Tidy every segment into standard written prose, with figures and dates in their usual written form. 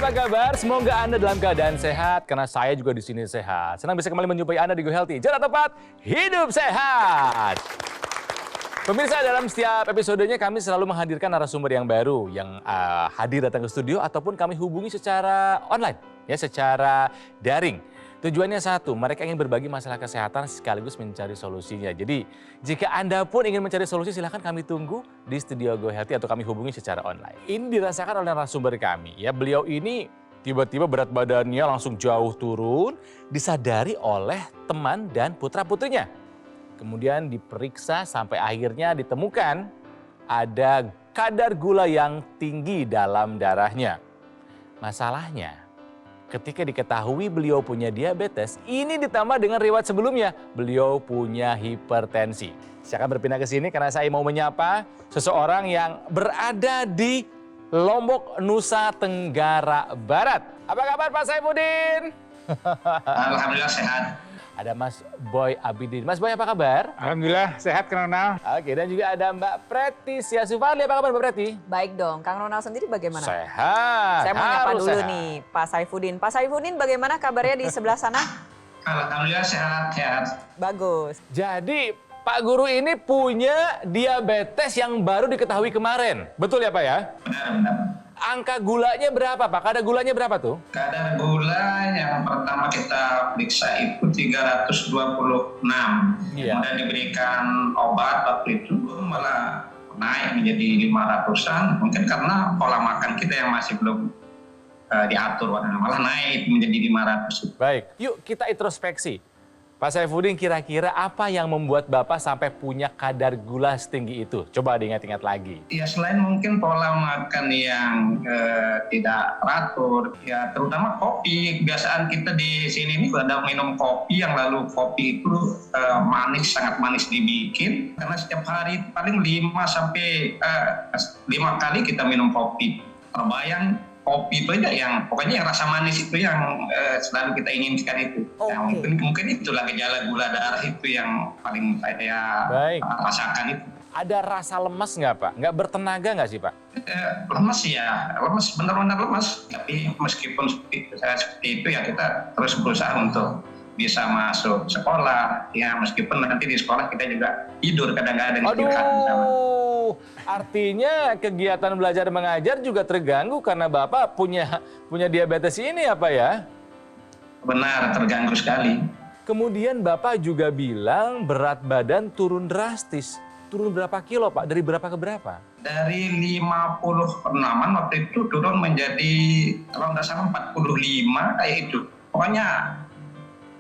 apa kabar? Semoga Anda dalam keadaan sehat, karena saya juga di sini sehat. Senang bisa kembali menjumpai Anda di Go Healthy. Jalan tepat, hidup sehat. Pemirsa, dalam setiap episodenya kami selalu menghadirkan narasumber yang baru yang hadir datang ke studio ataupun kami hubungi secara online, ya, secara daring. Tujuannya satu, mereka ingin berbagi masalah kesehatan sekaligus mencari solusinya. Jadi, jika Anda pun ingin mencari solusi, silahkan kami tunggu di studio Go Healthy atau kami hubungi secara online. Ini dirasakan oleh narasumber kami, ya. Beliau ini tiba-tiba berat badannya langsung jauh turun, disadari oleh teman dan putra-putrinya. Kemudian diperiksa sampai akhirnya ditemukan ada kadar gula yang tinggi dalam darahnya. Masalahnya, ketika diketahui beliau punya diabetes, ini ditambah dengan riwayat sebelumnya, beliau punya hipertensi. Saya akan berpindah ke sini karena saya mau menyapa seseorang yang berada di Lombok, Nusa Tenggara Barat. Apa kabar Pak Saifuddin? Alhamdulillah sehat. Ada Mas Boy Abidin. Mas Boy, apa kabar? Alhamdulillah sehat, Kang Ronald. Oke, dan juga ada Mbak Preti Siasufali. Apa kabar Mbak Preti? Baik dong, Kang Ronald sendiri bagaimana? Sehat. Saya mau nyapa dulu sehat. nih Pak Saifuddin. Pak Saifuddin, bagaimana kabarnya di sebelah sana? Alhamdulillah sehat. Bagus. Jadi Pak Guru ini punya diabetes yang baru diketahui kemarin. Betul ya Pak ya? Benar. Angka gulanya berapa Pak? Kadar gulanya berapa tuh? Kadar gula yang pertama kita periksa itu 326. Iya. Kemudian diberikan obat waktu itu malah naik menjadi 500-an. Mungkin karena pola makan kita yang masih belum diatur, malah naik menjadi 500. Baik, yuk kita introspeksi. Pak Saifuddin, kira-kira apa yang membuat Bapak sampai punya kadar gula setinggi itu? Coba diingat-ingat lagi. Ya selain mungkin pola makan yang tidak teratur, ya terutama kopi. Kebiasaan kita di sini ini ada minum kopi yang lalu kopi itu manis, sangat manis dibikin. Karena setiap hari paling 5 kali kita minum kopi. Terbayang kopi itu aja yang pokoknya yang rasa manis itu yang selalu kita inginkan itu. Okay. Nah, mungkin itulah gejala gula darah itu yang paling saya rasakan itu. Ada rasa lemas nggak Pak? Nggak bertenaga nggak sih Pak? Lemas ya, lemas, benar-benar lemas. Tapi meskipun seperti itu ya kita terus berusaha untuk bisa masuk sekolah. Ya meskipun nanti di sekolah kita juga tidur kadang-kadang istirahat bersama. Artinya kegiatan belajar mengajar juga terganggu karena Bapak punya diabetes ini ya Pak ya? Benar, terganggu sekali. Kemudian Bapak juga bilang berat badan turun drastis. Turun berapa kilo Pak? Dari berapa ke berapa? Dari 56-an waktu itu turun menjadi kalau nggak salah 45 kayak itu. Pokoknya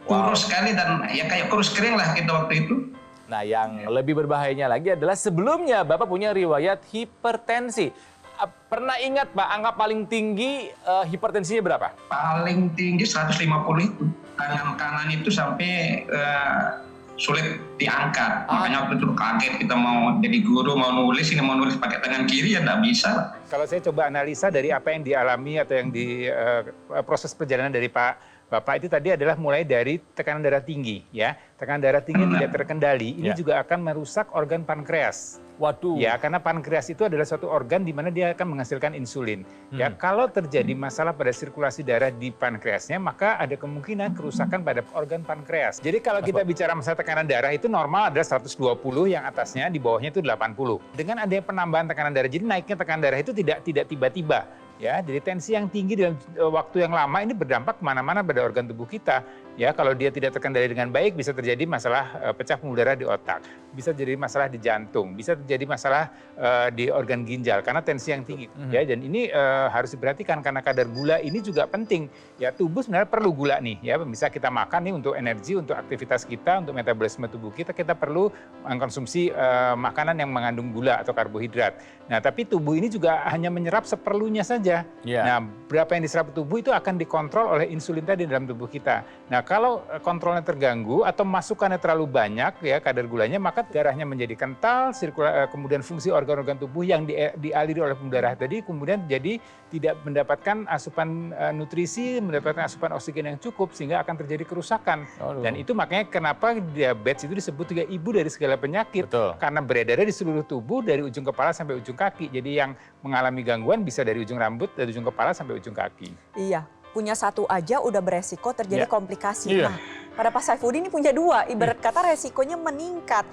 kurus sekali dan ya kayak kurus kering lah kita waktu itu. Nah, yang lebih berbahayanya lagi adalah sebelumnya Bapak punya riwayat hipertensi. Pernah ingat Pak, angka paling tinggi hipertensinya berapa? Paling tinggi 150 itu. Tangan kanan itu sampai sulit diangkat. Makanya waktu itu kaget kita mau jadi guru, mau nulis pakai tangan kiri ya nggak bisa. Kalau saya coba analisa dari apa yang dialami atau yang di proses perjalanan dari Bapak itu tadi adalah mulai dari tekanan darah tinggi, ya. Tekanan darah tinggi tidak terkendali, ini juga akan merusak organ pankreas. Waduh. Ya, karena pankreas itu adalah suatu organ di mana dia akan menghasilkan insulin. Ya, kalau terjadi masalah pada sirkulasi darah di pankreasnya, maka ada kemungkinan kerusakan pada organ pankreas. Jadi kalau kita bicara masalah tekanan darah itu normal adalah 120, yang atasnya, di bawahnya itu 80. Dengan adanya penambahan tekanan darah, jadi naiknya tekanan darah itu tidak tiba-tiba. Ya, jadi tensi yang tinggi dalam waktu yang lama ini berdampak kemana-mana pada organ tubuh kita. Ya, kalau dia tidak terkendali dengan baik, bisa terjadi masalah pecah pembuluh darah di otak, bisa terjadi masalah di jantung, bisa terjadi masalah di organ ginjal karena tensi yang tinggi. Ya, dan ini harus diperhatikan karena kadar gula ini juga penting. Ya, tubuh sebenarnya perlu gula nih. Ya, bisa kita makan nih untuk energi, untuk aktivitas kita, untuk metabolisme tubuh kita perlu mengkonsumsi makanan yang mengandung gula atau karbohidrat. Nah, tapi tubuh ini juga hanya menyerap seperlunya saja. Nah, berapa yang diserap tubuh itu akan dikontrol oleh insulin tadi dalam tubuh kita. Nah, kalau kontrolnya terganggu atau masukannya terlalu banyak ya kadar gulanya, maka darahnya menjadi kental, kemudian fungsi organ-organ tubuh yang dialiri oleh pembuluh darah tadi kemudian jadi tidak mendapatkan asupan nutrisi, mendapatkan asupan oksigen yang cukup sehingga akan terjadi kerusakan. Dan itu makanya kenapa diabetes itu disebut juga ibu dari segala penyakit. Betul. Karena beredarnya di seluruh tubuh dari ujung kepala sampai ujung kaki. Jadi yang mengalami gangguan bisa dari ujung rambut, dari ujung kepala sampai ujung kaki. Iya, punya satu aja udah beresiko terjadi Ya. komplikasi. Iya. Nah, pada Pak Saifuddin ini punya dua, ibarat kata resikonya meningkat.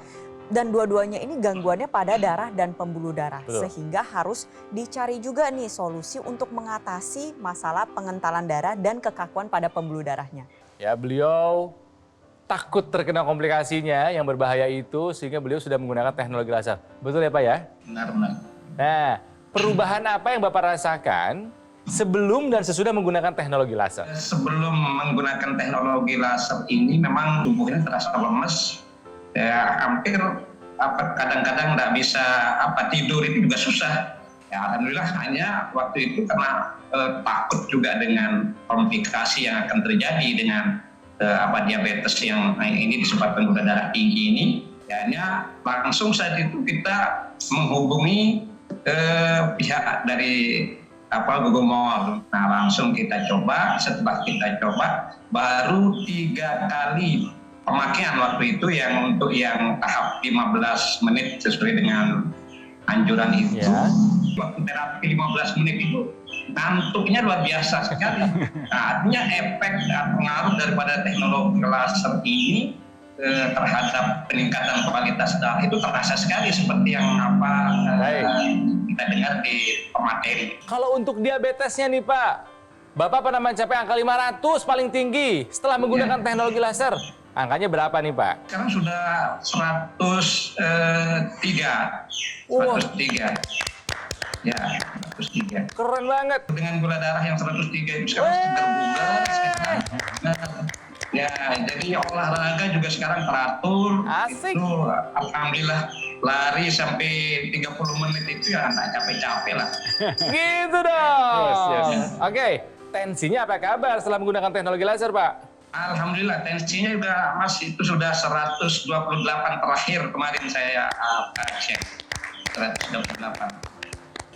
Dan dua-duanya ini gangguannya pada darah dan pembuluh darah. Betul. Sehingga harus dicari juga nih solusi untuk mengatasi masalah pengentalan darah dan kekakuan pada pembuluh darahnya. Ya, beliau takut terkena komplikasinya yang berbahaya itu sehingga beliau sudah menggunakan teknologi laser. Betul ya Pak ya? Benar-benar. Nah, perubahan apa yang Bapak rasakan sebelum dan sesudah menggunakan teknologi laser? Sebelum menggunakan teknologi laser ini memang tubuhnya terasa lemes, ya hampir kadang-kadang nggak bisa tidur itu juga susah. Ya alhamdulillah hanya waktu itu karena takut juga dengan komplikasi yang akan terjadi dengan diabetes yang ini disebabkan gula darah tinggi ini. Hanya langsung saat itu kita menghubungi pihak dari Google Mall. Nah langsung kita coba, setelah kita coba baru 3 kali pemakaian waktu itu yang untuk yang tahap 15 menit sesuai dengan anjuran itu. Ya. Waktu terapi 15 menit itu ngantuknya luar biasa sekali. Nah, artinya efek dan pengaruh daripada teknologi laser ini terhadap peningkatan kualitas darah itu terasa sekali seperti yang kita dengar di pemateri. Kalau untuk diabetesnya nih Pak, Bapak pernah mencapai angka 500 paling tinggi setelah menggunakan teknologi laser. Angkanya berapa nih Pak? Sekarang sudah 103. Wah. 103. Ya, 103. Keren banget. Dengan gula darah yang 103 itu sekarang segar bugar. Ya, jadi olahraga juga sekarang teratur. Asik. Itu alhamdulillah lari sampai 30 menit itu ya nggak capek-capek lah. Gitu dong. Yes. Oke, tensinya apa kabar setelah menggunakan teknologi laser Pak? Alhamdulillah tensinya juga masih itu sudah 128 terakhir kemarin saya cek. 128.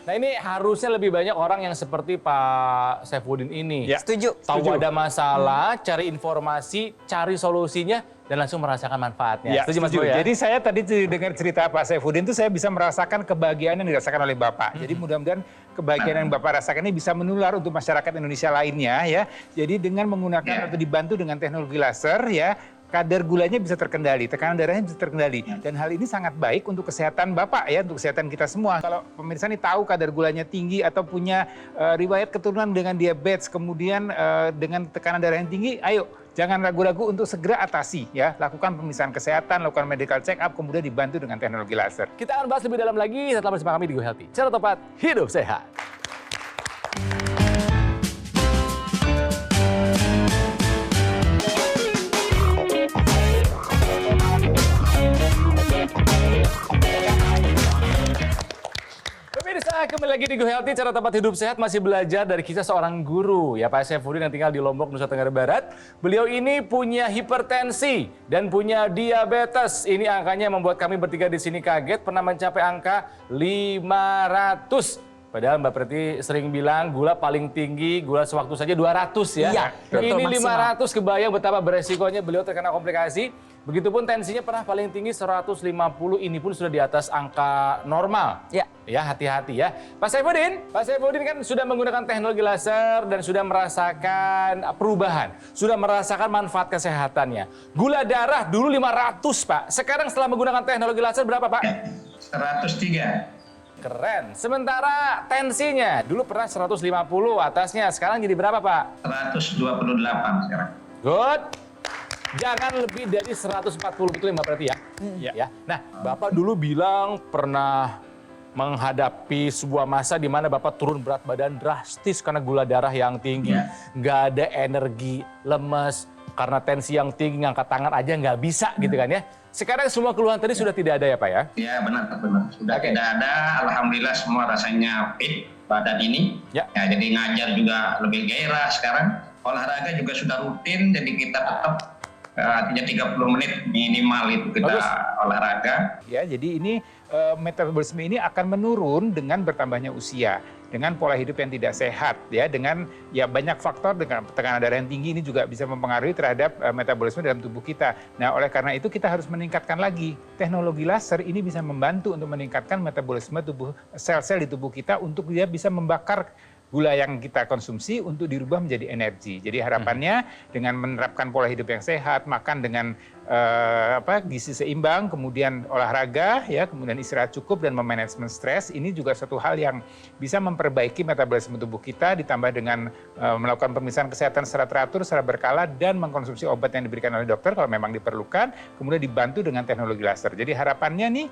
Nah ini harusnya lebih banyak orang yang seperti Pak Saifuddin ini. Ya. Setuju. Tahu ada masalah, cari informasi, cari solusinya, dan langsung merasakan manfaatnya. Ya, Setuju Mas setuju. Boy ya? Jadi saya tadi dengar cerita Pak Saifuddin itu saya bisa merasakan kebahagiaan yang dirasakan oleh Bapak. Jadi mudah-mudahan kebahagiaan yang Bapak rasakan ini bisa menular untuk masyarakat Indonesia lainnya ya. Jadi dengan menggunakan atau dibantu dengan teknologi laser ya, kadar gulanya bisa terkendali, tekanan darahnya bisa terkendali. Dan hal ini sangat baik untuk kesehatan Bapak ya, untuk kesehatan kita semua. Kalau pemirsa ini tahu kadar gulanya tinggi atau punya riwayat keturunan dengan diabetes, kemudian dengan tekanan darah yang tinggi, ayo jangan ragu-ragu untuk segera atasi ya. Lakukan pemeriksaan kesehatan, lakukan medical check up, kemudian dibantu dengan teknologi laser. Kita akan bahas lebih dalam lagi setelah bersama kami di Go Healthy. Cara tepat, hidup sehat. Pemirsa, kembali lagi di Go Healthy, cara tempat hidup sehat masih belajar dari kisah seorang guru ya Pak Saifuddin yang tinggal di Lombok, Nusa Tenggara Barat. Beliau ini punya hipertensi dan punya diabetes. Ini angkanya membuat kami bertiga di sini kaget, pernah mencapai angka 500. Padahal Mbak Preti sering bilang gula paling tinggi, gula sewaktu saja 200 ya. Iya, betul, Ini maksimal. 500, kebayang betapa beresikonya beliau terkena komplikasi. Begitupun tensinya pernah paling tinggi 150, ini pun sudah di atas angka normal. Ya. Ya, hati-hati ya. Pak Saifuddin kan sudah menggunakan teknologi laser dan sudah merasakan perubahan. Sudah merasakan manfaat kesehatannya. Gula darah dulu 500 Pak. Sekarang setelah menggunakan teknologi laser berapa Pak? 103. Keren. Sementara tensinya dulu pernah 150 atasnya. Sekarang jadi berapa Pak? 128 sekarang. Good. Jangan lebih dari 140, betul Mbak Preti ya? Ya. Nah, Bapak dulu bilang pernah menghadapi sebuah masa di mana Bapak turun berat badan drastis karena gula darah yang tinggi. Nggak ada energi, lemes, karena tensi yang tinggi, ngangkat tangan aja nggak bisa gitu kan ya. Sekarang semua keluhan tadi sudah tidak ada ya Pak ya? Ya benar. Sudah Oke. tidak ada, alhamdulillah semua rasanya fit badan ini. Ya. Jadi ngajar juga lebih gairah sekarang. olahraga juga sudah rutin, jadi kita tetap artinya 30 menit minimal itu kita olahraga. Ya, jadi ini metabolisme ini akan menurun dengan bertambahnya usia, dengan pola hidup yang tidak sehat, ya, dengan ya banyak faktor, dengan tekanan darah yang tinggi ini juga bisa mempengaruhi terhadap metabolisme dalam tubuh kita. Nah, oleh karena itu kita harus meningkatkan lagi. Teknologi laser ini bisa membantu untuk meningkatkan metabolisme tubuh sel-sel di tubuh kita untuk dia bisa membakar gula yang kita konsumsi untuk dirubah menjadi energi. Jadi harapannya dengan menerapkan pola hidup yang sehat, makan dengan gizi seimbang, kemudian olahraga, ya, kemudian istirahat cukup dan memanajemen stres, ini juga satu hal yang bisa memperbaiki metabolisme tubuh kita, ditambah dengan melakukan pemeriksaan kesehatan secara teratur, secara berkala, dan mengkonsumsi obat yang diberikan oleh dokter kalau memang diperlukan, kemudian dibantu dengan teknologi laser. Jadi harapannya nih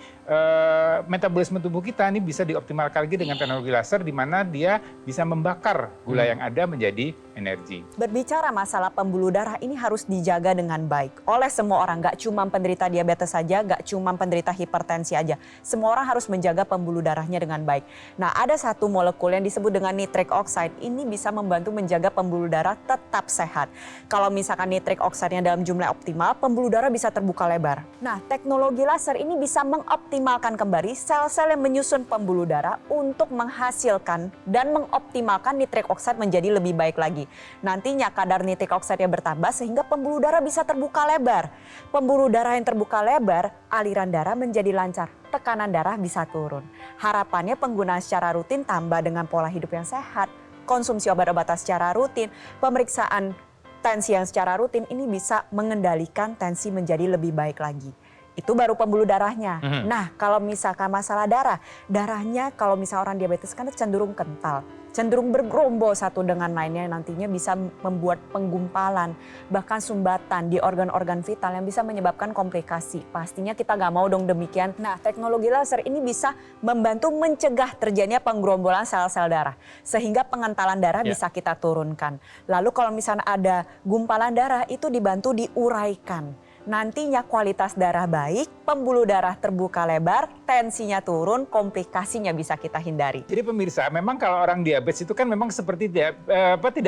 metabolisme tubuh kita ini bisa dioptimalkan lagi dengan teknologi laser, di mana dia bisa membakar gula yang ada menjadi energi. Berbicara masalah pembuluh darah ini harus dijaga dengan baik oleh semua orang, gak cuma penderita diabetes saja, gak cuma penderita hipertensi aja. Semua orang harus menjaga pembuluh darahnya dengan baik. Nah, ada satu molekul yang disebut dengan nitric oxide. Ini bisa membantu menjaga pembuluh darah tetap sehat. Kalau misalkan nitric oxide-nya dalam jumlah optimal, pembuluh darah bisa terbuka lebar. Nah, teknologi laser ini bisa mengoptimalkan kembali sel-sel yang menyusun pembuluh darah untuk menghasilkan dan mengoptimalkan nitric oxide menjadi lebih baik lagi. Nantinya kadar nitric oxide-nya bertambah sehingga pembuluh darah bisa terbuka lebar. Pembuluh darah yang terbuka lebar, aliran darah menjadi lancar, tekanan darah bisa turun. Harapannya penggunaan secara rutin tambah dengan pola hidup yang sehat, konsumsi obat-obatan secara rutin, pemeriksaan tensi yang secara rutin ini bisa mengendalikan tensi menjadi lebih baik lagi. Itu baru pembuluh darahnya. Nah, kalau misalkan masalah darahnya kalau misalnya orang diabetes kan cenderung kental, cenderung bergerombol satu dengan lainnya, nantinya bisa membuat penggumpalan, bahkan sumbatan di organ-organ vital yang bisa menyebabkan komplikasi. Pastinya kita nggak mau dong demikian. Nah, teknologi laser ini bisa membantu mencegah terjadinya penggerombolan sel-sel darah, sehingga pengentalan darah bisa kita turunkan. Lalu kalau misalnya ada gumpalan darah, itu dibantu diuraikan. Nantinya kualitas darah baik, pembuluh darah terbuka lebar, tensinya turun, komplikasinya bisa kita hindari. Jadi pemirsa, memang kalau orang diabetes itu kan memang seperti tidak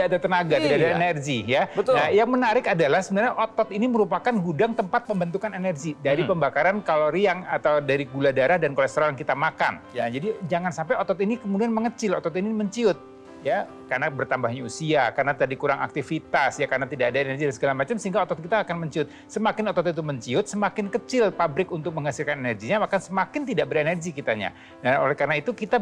ada tenaga, tidak ada energi, ya. Betul. Nah, yang menarik adalah sebenarnya otot ini merupakan gudang tempat pembentukan energi dari pembakaran kalori atau dari gula darah dan kolesterol yang kita makan. Ya, jadi jangan sampai otot ini kemudian mengecil, otot ini menciut. Ya, karena bertambahnya usia, karena tadi kurang aktivitas, ya, karena tidak ada energi dan segala macam, sehingga otot kita akan menciut. Semakin otot itu menciut, semakin kecil pabrik untuk menghasilkan energinya, maka semakin tidak berenergi kitanya. Dan oleh karena itu kita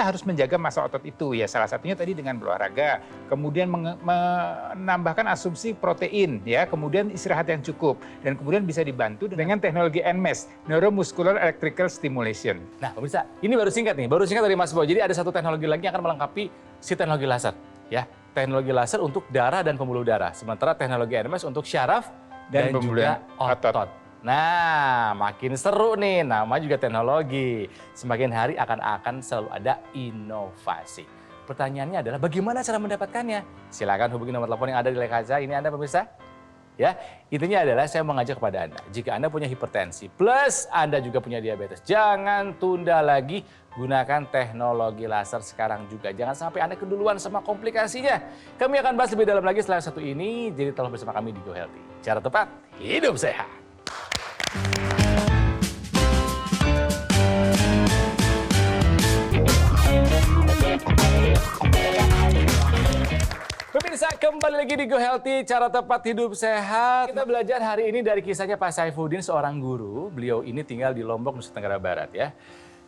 harus menjaga massa otot itu, ya. Salah satunya tadi dengan berolahraga, kemudian menambahkan asumsi protein, ya, kemudian istirahat yang cukup, dan kemudian bisa dibantu dengan teknologi NMES, Neuromuscular Electrical Stimulation. Nah, pemirsa, ini baru singkat dari Mas Boy. Jadi ada satu teknologi lagi yang akan melengkapi si teknologi laser, ya. Teknologi laser untuk darah dan pembuluh darah. Sementara teknologi NMS untuk syaraf dan juga otot. Nah, makin seru nih. Nama juga teknologi. Semakin hari akan selalu ada inovasi. Pertanyaannya adalah bagaimana cara mendapatkannya? Silakan hubungi nomor telepon yang ada di layar kaca. Ini Anda pemirsa. Ya, intinya adalah saya mengajak kepada Anda, jika Anda punya hipertensi plus Anda juga punya diabetes, jangan tunda lagi, gunakan teknologi laser sekarang juga. Jangan sampai Anda keduluan sama komplikasinya. Kami akan bahas lebih dalam lagi setelah satu ini, jadi tetaplah bersama kami di Go Healthy. Cara tepat, hidup sehat. Pemirsa, kembali lagi di Go Healthy, cara tepat hidup sehat. Kita belajar hari ini dari kisahnya Pak Saifuddin, seorang guru. Beliau ini tinggal di Lombok, Nusa Tenggara Barat, ya.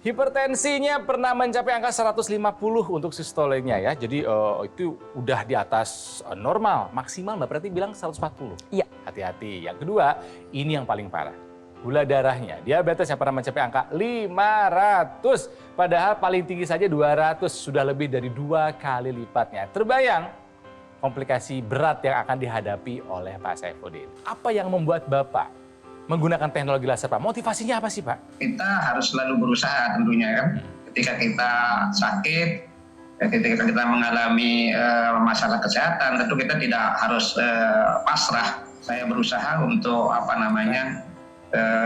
Hipertensinya pernah mencapai angka 150 untuk sistolenya, ya. Jadi itu udah di atas normal, maksimal Mbak Preti bilang 140. Iya. Hati-hati. Yang kedua, ini yang paling parah. Gula darahnya, diabetes yang pernah mencapai angka 500. Padahal paling tinggi saja 200, sudah lebih dari 2 kali lipatnya. Terbayang komplikasi berat yang akan dihadapi oleh Pak Saifuddin. Apa yang membuat Bapak menggunakan teknologi laser, Pak? Motivasinya apa sih, Pak? Kita harus selalu berusaha tentunya, kan. Ketika kita sakit, ketika kita mengalami masalah kesehatan, tentu kita tidak harus pasrah. Saya berusaha untuk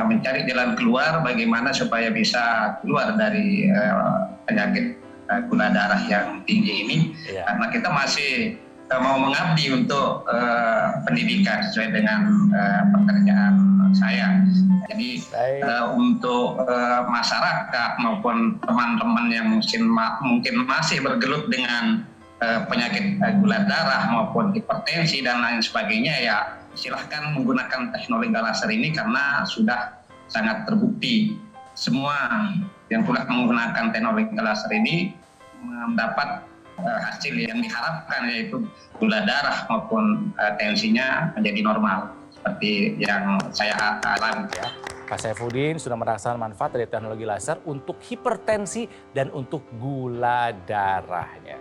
mencari jalan keluar bagaimana supaya bisa keluar dari penyakit gula darah yang tinggi ini. Karena kita masih mau mengabdi untuk pendidikan sesuai dengan pekerjaan saya. Jadi untuk masyarakat maupun teman-teman yang mungkin masih bergelut dengan penyakit gula darah maupun hipertensi dan lain sebagainya, ya silahkan menggunakan teknologi laser ini karena sudah sangat terbukti semua yang sudah menggunakan teknologi laser ini mendapat hasil yang diharapkan, yaitu gula darah maupun tensinya menjadi normal seperti yang saya alami. Ya, Pak Saifuddin sudah merasakan manfaat dari teknologi laser untuk hipertensi dan untuk gula darahnya.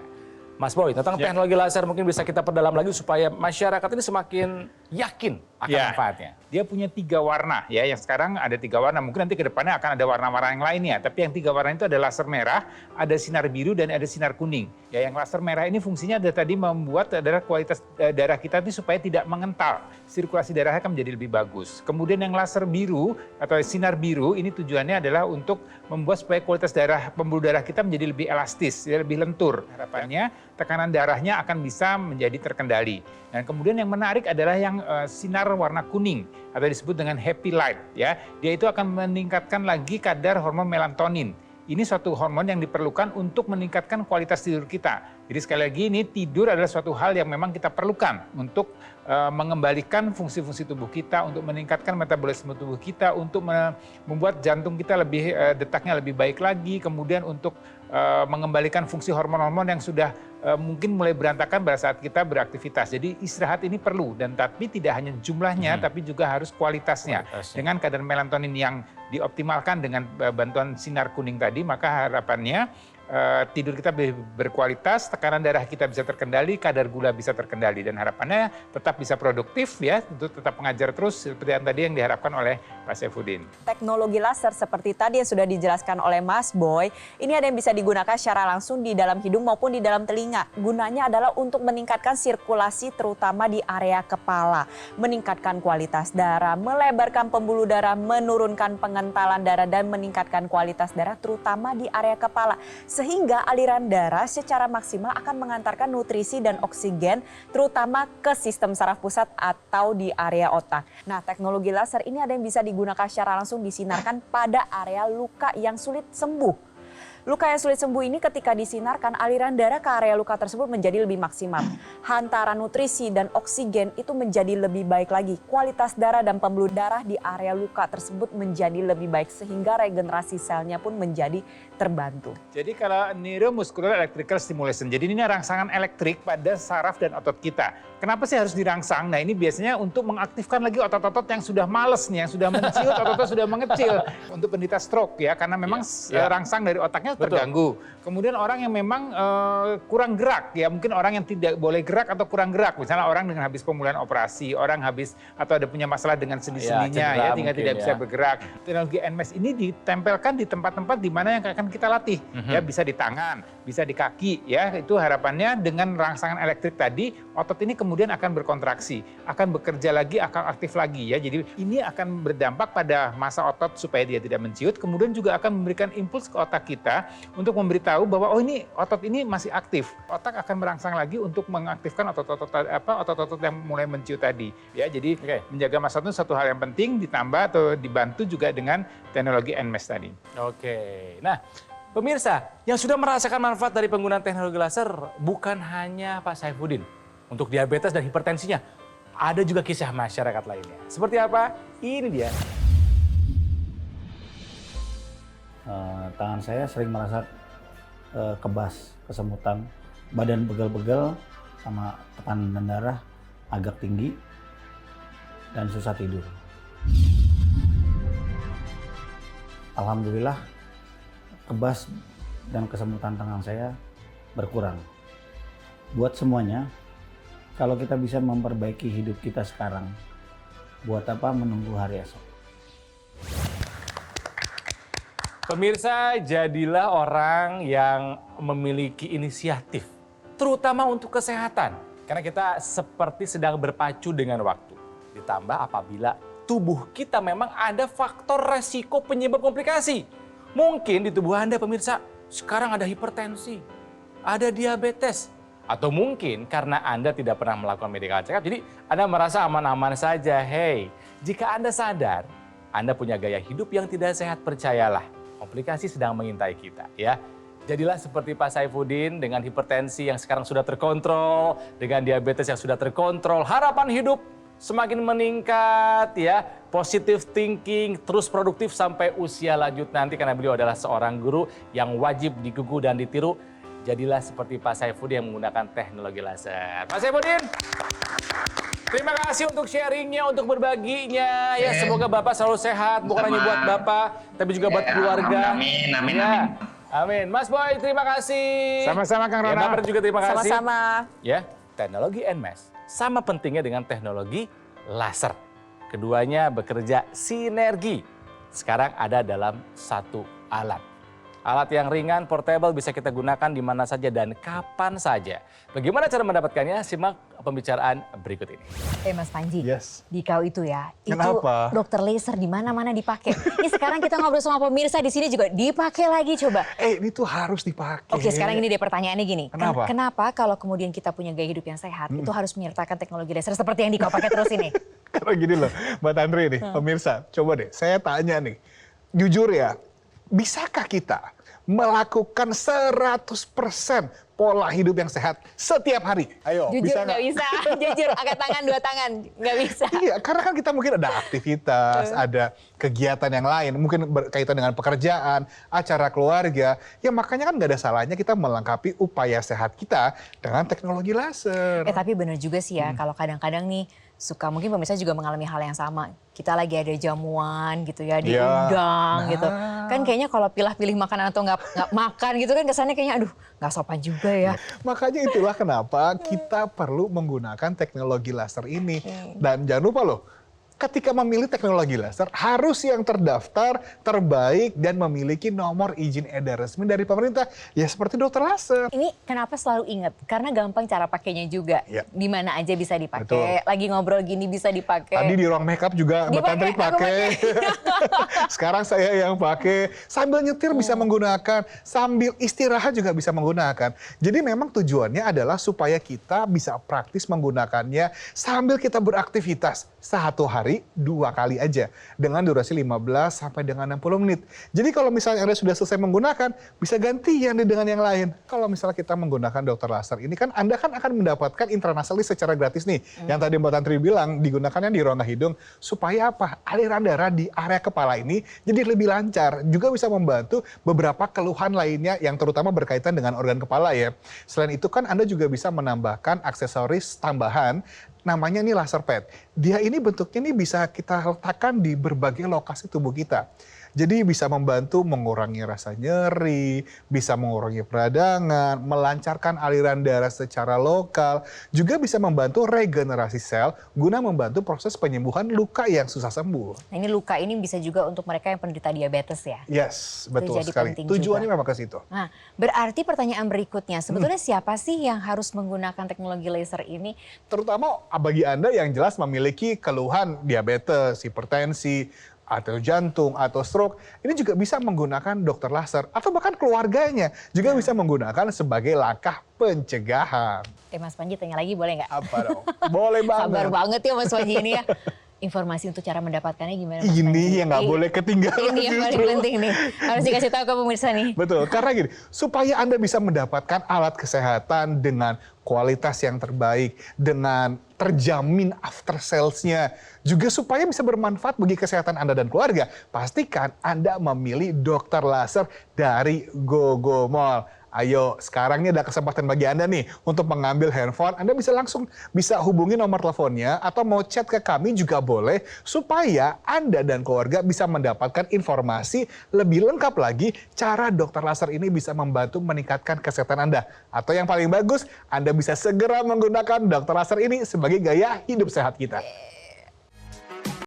Mas Boy, tentang teknologi laser mungkin bisa kita perdalam lagi supaya masyarakat ini semakin yakin akan manfaatnya. Dia punya 3 warna ya, yang sekarang ada 3 warna. Mungkin nanti ke depannya akan ada warna-warna yang lainnya. Tapi yang 3 warna itu ada laser merah, ada sinar biru, dan ada sinar kuning. Ya, yang laser merah ini fungsinya adalah tadi membuat adalah kualitas darah kita ini supaya tidak mengental. Sirkulasi darahnya akan menjadi lebih bagus. Kemudian yang laser biru atau sinar biru ini tujuannya adalah untuk membuat supaya kualitas darah, pembuluh darah kita menjadi lebih elastis, lebih lentur. Harapannya tekanan darahnya akan bisa menjadi terkendali. Dan kemudian yang menarik adalah yang sinar warna kuning atau disebut dengan happy light ya. Dia itu akan meningkatkan lagi kadar hormon melatonin. Ini suatu hormon yang diperlukan untuk meningkatkan kualitas tidur kita. Jadi sekali lagi ini tidur adalah suatu hal yang memang kita perlukan untuk mengembalikan fungsi-fungsi tubuh kita, untuk meningkatkan metabolisme tubuh kita, untuk membuat jantung kita lebih detaknya lebih baik lagi, kemudian untuk mengembalikan fungsi hormon-hormon yang sudah mungkin mulai berantakan pada saat kita beraktivitas. Jadi istirahat ini perlu, dan tapi tidak hanya jumlahnya, tapi juga harus kualitasnya. Dengan kadar melatonin yang dioptimalkan dengan bantuan sinar kuning tadi, maka harapannya tidur kita lebih berkualitas, tekanan darah kita bisa terkendali, kadar gula bisa terkendali, dan harapannya tetap bisa produktif ya, untuk tetap mengajar terus seperti yang tadi yang diharapkan oleh Pak Saifuddin. Teknologi laser seperti tadi yang sudah dijelaskan oleh Mas Boy, ini ada yang bisa digunakan secara langsung di dalam hidung maupun di dalam telinga. Gunanya adalah untuk meningkatkan sirkulasi terutama di area kepala, meningkatkan kualitas darah, melebarkan pembuluh darah, menurunkan pengentalan darah, dan meningkatkan kualitas darah terutama di area kepala. Sehingga aliran darah secara maksimal akan mengantarkan nutrisi dan oksigen terutama ke sistem saraf pusat atau di area otak. Nah, teknologi laser ini ada yang bisa digunakan secara langsung disinarkan pada area luka yang sulit sembuh. Luka yang sulit sembuh ini ketika disinarkan, aliran darah ke area luka tersebut menjadi lebih maksimal. Hantaran nutrisi dan oksigen itu menjadi lebih baik lagi. Kualitas darah dan pembuluh darah di area luka tersebut menjadi lebih baik sehingga regenerasi selnya pun menjadi terbantu. Jadi kalau neuromuscular electrical stimulation, jadi ini rangsangan elektrik pada saraf dan otot kita. Kenapa sih harus dirangsang? Nah, ini biasanya untuk mengaktifkan lagi otot-otot yang sudah males nih, yang sudah menciut, otot-otot sudah mengecil. Untuk penderita stroke ya, karena memang rangsang dari otaknya terganggu. Kemudian orang yang memang kurang gerak ya, mungkin orang yang tidak boleh gerak atau kurang gerak, misalnya orang dengan habis pemulihan operasi, orang habis atau ada punya masalah dengan sendi-sendinya ya, tinggal tidak bisa bergerak. Teknologi NMES ini ditempelkan di tempat-tempat di mana yang akan kita latih ya, bisa di tangan, bisa di kaki ya. Itu harapannya dengan rangsangan elektrik tadi, otot ini kemudian akan berkontraksi, akan bekerja lagi, akan aktif lagi ya. Jadi ini akan berdampak pada massa otot supaya dia tidak menciut, kemudian juga akan memberikan impuls ke otak kita untuk memberitahu bahwa oh ini otot ini masih aktif. Otak akan merangsang lagi untuk mengaktifkan otot-otot yang mulai menciut tadi. Ya, jadi menjaga massa otot itu satu hal yang penting, ditambah atau dibantu juga dengan teknologi NMES tadi. Oke. Nah, pemirsa yang sudah merasakan manfaat dari penggunaan teknologi laser bukan hanya Pak Saifuddin untuk diabetes dan hipertensinya. Ada juga kisah masyarakat lainnya. Seperti apa? Ini dia. Tangan saya sering merasa kebas, kesemutan, badan pegel-pegel, sama tekanan darah agak tinggi, dan susah tidur. Alhamdulillah, kebas dan kesemutan tangan saya berkurang. Buat semuanya, kalau kita bisa memperbaiki hidup kita sekarang, buat apa menunggu hari esok? Pemirsa, jadilah orang yang memiliki inisiatif, terutama untuk kesehatan. Karena kita seperti sedang berpacu dengan waktu. Ditambah apabila tubuh kita memang ada faktor resiko penyebab komplikasi. Mungkin di tubuh Anda, pemirsa, sekarang ada hipertensi, ada diabetes, Atau mungkin karena Anda tidak pernah melakukan medical check up, jadi Anda merasa aman-aman saja. Hey, jika Anda sadar, Anda punya gaya hidup yang tidak sehat, percayalah, komplikasi sedang mengintai kita ya. Jadilah seperti Pak Saifuddin dengan hipertensi yang sekarang sudah terkontrol, dengan diabetes yang sudah terkontrol, harapan hidup semakin meningkat ya, positive thinking, terus produktif sampai usia lanjut nanti karena beliau adalah seorang guru yang wajib digugu dan ditiru. Jadilah seperti Pak Saifuddin yang menggunakan teknologi laser. Pak Saifuddin, terima kasih untuk sharingnya, untuk berbaginya. Ya, semoga Bapak selalu sehat, bukan hanya buat Bapak, tapi juga buat keluarga. Amin, amin, Ya. amin. Amin. Mas Boy, terima kasih. Sama-sama Kang Ya, Ronald. Bapak juga terima kasih. Sama-sama. Ya, teknologi NMAS sama pentingnya dengan teknologi laser. Keduanya bekerja sinergi. Sekarang ada dalam satu alat. Alat yang ringan, portable, bisa kita gunakan di mana saja dan kapan saja. Bagaimana cara mendapatkannya? Simak pembicaraan berikut ini. Mas Panji, Yes. di kau itu ya, Kenapa? itu dokter laser di mana-mana dipakai. Ini sekarang kita ngobrol sama pemirsa di sini juga dipakai lagi coba. Ini tuh harus dipakai. Oke, sekarang ini deh pertanyaannya gini. Kenapa? Kenapa kalau kemudian kita punya gaya hidup yang sehat, itu harus menyertakan teknologi laser seperti yang di kau pakai terus ini? Karena gini loh, Mbak Tantri nih, pemirsa, coba deh, saya tanya nih, jujur ya, bisakah kita melakukan 100% pola hidup yang sehat setiap hari? Ayo, Jujur bisa nggak bisa, jujur angkat tangan 2 tangan, nggak bisa. Iya, karena kan kita mungkin ada aktivitas, ada kegiatan yang lain, mungkin berkaitan dengan pekerjaan, acara keluarga. Ya makanya kan nggak ada salahnya kita melengkapi upaya sehat kita dengan teknologi laser. Tapi bener juga sih ya, kalau kadang-kadang nih suka mungkin pemirsa juga mengalami hal yang sama. Kita lagi ada jamuan gitu ya, diundang gitu. Kan kayaknya kalau pilih-pilih makanan atau nggak makan gitu kan kesannya kayaknya aduh nggak sopan juga ya. Makanya itulah kenapa kita perlu menggunakan teknologi laser ini. Dan jangan lupa loh, ketika memilih teknologi laser harus yang terdaftar, terbaik, dan memiliki nomor izin edar resmi dari pemerintah. Ya seperti dokter laser. Ini kenapa selalu ingat? Karena gampang cara pakainya juga. Ya. Di mana aja bisa dipakai. Betul. Lagi ngobrol gini bisa dipakai. Tadi di ruang makeup juga Mbak Tantri Dipakai, aku pakai. Sekarang saya yang pakai. Sambil nyetir bisa menggunakan, sambil istirahat juga bisa menggunakan. Jadi memang tujuannya adalah supaya kita bisa praktis menggunakannya sambil kita beraktivitas. Satu hari 2 kali aja dengan durasi 15 sampai dengan 60 menit. Jadi kalau misalnya Anda sudah selesai menggunakan, bisa gantian dengan yang lain. Kalau misalnya kita menggunakan dokter laser ini kan Anda kan akan mendapatkan intranasalis secara gratis nih. Yang tadi Mbak Tantri bilang digunakannya di rongga hidung supaya apa? Aliran darah di area kepala ini jadi lebih lancar. Juga bisa membantu beberapa keluhan lainnya yang terutama berkaitan dengan organ kepala ya. Selain itu kan Anda juga bisa menambahkan aksesoris tambahan namanya ini laser pad. Dia ini bentuknya ini bisa kita letakkan di berbagai lokasi tubuh kita. Jadi bisa membantu mengurangi rasa nyeri, bisa mengurangi peradangan, melancarkan aliran darah secara lokal, juga bisa membantu regenerasi sel guna membantu proses penyembuhan luka yang susah sembuh. Nah ini luka ini bisa juga untuk mereka yang penderita diabetes ya. Yes, betul jadi sekali. penting Tujuannya juga. memang ke situ. Nah, berarti pertanyaan berikutnya, sebetulnya siapa sih yang harus menggunakan teknologi laser ini? Terutama bagi Anda yang jelas memiliki keluhan diabetes, hipertensi, atau jantung, atau stroke, ini juga bisa menggunakan dokter laser. Atau bahkan keluarganya juga bisa menggunakan sebagai langkah pencegahan. Mas Panji tanya lagi boleh nggak? Apa dong? Boleh banget. Sabar banget ya Mas Panji ini ya. Informasi untuk cara mendapatkannya gimana Mas Panji? Ini yang nggak boleh ketinggalan. Ini yang paling justru. penting nih. Harus dikasih tahu ke pemirsa nih. Betul, karena gini, supaya Anda bisa mendapatkan alat kesehatan dengan kualitas yang terbaik, dengan terjamin after sales-nya, juga supaya bisa bermanfaat bagi kesehatan Anda dan keluarga, pastikan Anda memilih dokter laser dari GoGo Mall. Ayo, sekarang ini ada kesempatan bagi Anda nih untuk mengambil handphone. Anda bisa langsung hubungi nomor teleponnya atau mau chat ke kami juga boleh supaya Anda dan keluarga bisa mendapatkan informasi lebih lengkap lagi cara dokter laser ini bisa membantu meningkatkan kesehatan Anda. Atau yang paling bagus, Anda bisa segera menggunakan dokter laser ini sebagai gaya hidup sehat kita.